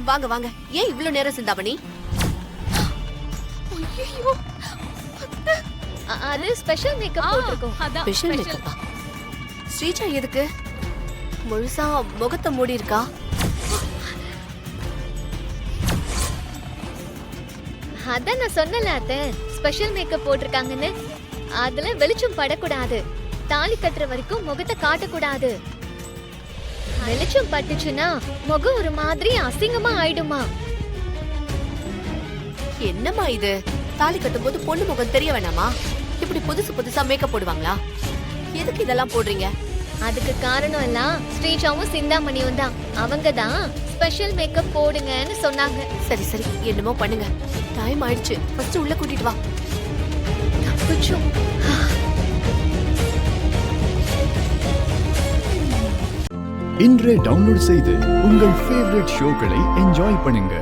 வாங்க வாங்க. ஏன் இவ்ளோ நேரம் சிந்தாமணி? ஐயோ, அது ஸ்பெஷல் மேக்கப் போட்டுருக்கோம். அதான் ஸ்பெஷல் special. மேக்கப்பா? ஸ்ரீஜா எதுக்கு முழுசா முகத்தை மூடி இருக்கா? அதான் நான் சொன்னல அத்தை, ஸ்பெஷல் மேக்கப் போட்டிருக்காங்கன்னு. அதுல வெளிச்சம் படக்கூடாது, தாலி கட்டுற வரைக்கும் முகத்தை காட்டக்கூடாது. வெளிச்சம் பட்டுச்சுன்னா முகம் ஒரு மாதிரி அசிங்கமா ஆயிடுமா. என்னம்மா இது? தாலி கட்டும்போது பொண்ணு முகம் தெரிய வேணாமா? இப்படி புதுசு புதுசா மேக்கப் போடுவாங்களா? எதுக்கு இதெல்லாம் போடுறீங்க? அதுக்கு காரணம் எல்லாம் ஸ்ரீஜாவும் சிந்தாமணியும் தான். அவங்க தான் ஸ்பெஷல் மேக்கப் போடுங்கன்னு சொன்னாங்க. சரி சரி, என்னமோ பண்ணுங்க. டைம் ஆயிடுச்சு. ஃபர்ஸ்ட் உள்ள கூட்டிட்டு வா. தப்பிச்சோம். இன்றே டவுன்லோட் செய்து உங்கள் ஃபேவரட் ஷோக்களை என்ஜாய் பண்ணுங்க.